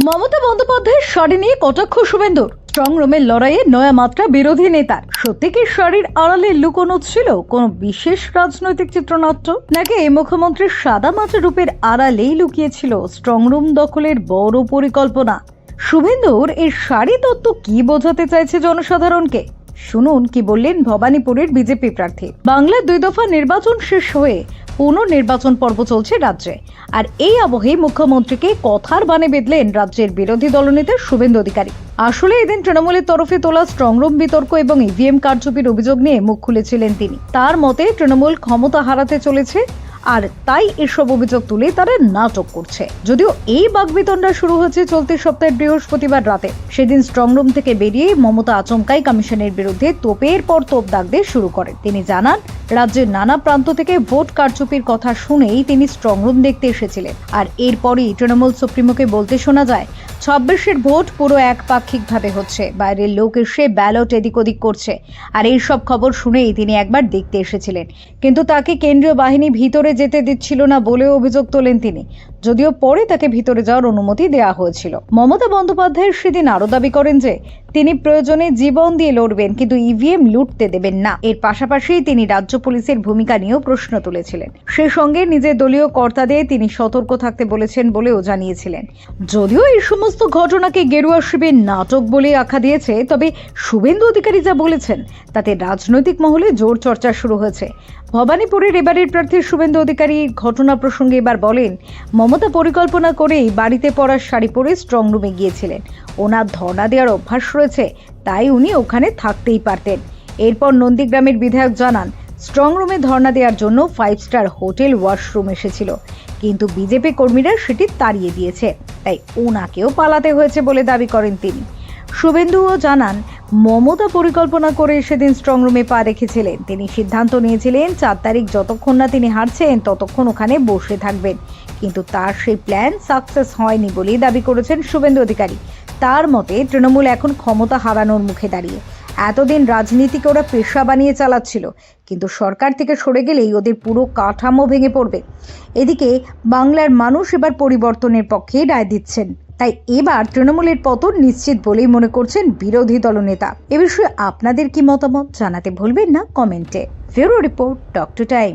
মমতা বন্দ্যোপাধ্যায়ের শাড়ি নিয়ে কটাক্ষ শুভেন্দুর। স্ট্রং রুমের লড়াইয়ে নয়া মাত্রা বিরোধী নেতার। সত্যি কি শাড়ির আড়ালে লুকোনো ছিল কোনো বিশেষ রাজনৈতিক চিত্রনাট্য, নাকি এই মুখ্যমন্ত্রীর সাদা মাটা রূপের আড়ালেই লুকিয়েছিল স্ট্রং রুম দখলের বড় পরিকল্পনা? শুভেন্দুর এই শাড়ি তত্ত্ব কি বোঝাতে চাইছে জনসাধারণকে? শুনুন কি বললেন ভবানীপুরের বিজেপি প্রার্থী। বাংলার 2 দফা নির্বাচন শেষ হয়ে পুনর্নির্বাচন পর্ব চলছে রাজ্যে, আর এই আবহে মুখ্যমন্ত্রীকে কথার বানে বেঁধলেন রাজ্যের বিরোধী দলনেতা শুভেন্দু অধিকারী। আসলে এদিন তৃণমূলের তরফে তোলা স্ট্রংরুম বিতর্ক এবং ইভিএম কারচুপির অভিযোগ নিয়ে মুখ খুলেছিলেন তিনি। তার মতে তৃণমূল ক্ষমতা হারাতে চলেছে, আর তাই এসব অভিযোগ তুলে তারা নাটক করছে। যদিও এই বাকবিতণ্ডা শুরু হয়েছে চলতি সপ্তাহের বৃহস্পতিবার রাতে। সেদিন স্ট্রংরুম থেকে বেরিয়ে মমতা আচমকাই কমিশনের বিরুদ্ধে তোপের পর তোপ দাগতে শুরু করেন। তিনি জানান, রাজ্যের নানা প্রান্ত থেকে ভোট কারচুপির কথা শুনেই তিনি স্ট্রংরুম দেখতে এসেছিলেন। আর এরপরই তৃণমূল সুপ্রিমোকে বলতে শোনা যায়, 26-এর ভোট পুরো একপাক্ষিকভাবে হচ্ছে, বাইরের লোক এসে ব্যালট এদিক ওদিক করছে। আর এইসব খবর শুনেই তিনি একবার দেখতে এসেছিলেন, কিন্তু তাকে কেন্দ্রীয় বাহিনী ভিতরে যেতে দিচ্ছিল না বলেও অভিযোগ তোলেন তিনি, যদিও পরে তাকে ভিতরে যাওয়ার অনুমতি দেওয়া হয়েছিল। মমতা বন্দ্যোপাধ্যায় সেদিন আরও দাবি করেন যে তিনি প্রয়োজনে জীবন দিয়ে লড়বেন, কিন্তু ইভিএম লুটতে দেবেন না। এর পাশাপাশি তিনি রাজ্য পুলিশের ভূমিকা নিয়েও প্রশ্ন তুলেছিলেন। সে সঙ্গে নিজের দলীয় কর্তাদের তিনি সতর্ক থাকতে বলেছেন বলেও জানিয়েছিলেন। যদিও এই সমস্ত ঘটনাকে গেরুয়া শিবির নাটক বলে আখ্যা দিয়েছে, তবে শুভেন্দু অধিকারী যা বলেছেন তাতে রাজনৈতিক মহলে জোর চর্চা শুরু হয়েছে। ভবানীপুরের এবারের প্রার্থী শুভেন্দু অধিকারী ঘটনা প্রসঙ্গে এবার বলেন, মমতা পরিকল্পনা করেই বাড়িতে পরার শাড়ি পরে স্ট্রং রুমে গিয়েছিলেন। ওনার ধর্ণা দেওয়ার অভ্যাস রয়েছে, তাই উনি ওখানে থাকতেই পারতেন। এরপর নন্দীগ্রামের বিধায়ক জানান, স্ট্রং রুমে ধর্ণা দেওয়ার জন্য 5 স্টার হোটেল ওয়াশরুম এসেছিল, কিন্তু বিজেপি কর্মীরা সেটি তাড়িয়ে দিয়েছে, তাই ওনাকেও পালাতে হয়েছে বলে দাবি করেন তিনি। শুভেন্দুও জানান, মমতা পরিকল্পনা করে সেদিন স্ট্রং রুমে পা রেখেছিলেন। তিনি সিদ্ধান্ত নিয়েছিলেন 4 তারিখ যতক্ষণ না তিনি হারছেন ততক্ষণ ওখানে বসে থাকবেন, কিন্তু তার সেই প্ল্যান সাকসেস হয়নি বলেই দাবি করেছেন শুভেন্দু অধিকারী। তার মতে তৃণমূল এখন ক্ষমতা হারানোর মুখে দাঁড়িয়ে। এতদিন রাজনীতিকে ওরা পেশা বানিয়ে চালাচ্ছিল, কিন্তু সরকার থেকে সরে গেলেই ওদের পুরো কাঠামো ভেঙে পড়বে। এদিকে বাংলার মানুষ এবার পরিবর্তনের পক্ষে রায় দিচ্ছেন, তাই এবার তৃণমূলের পতন নিশ্চিত বলেই মনে করছেন বিরোধী দলনেতা। এ বিষয়ে আপনাদের কি মতামত জানাতে ভুলবেন না কমেন্টে। Bureau report, talk to time.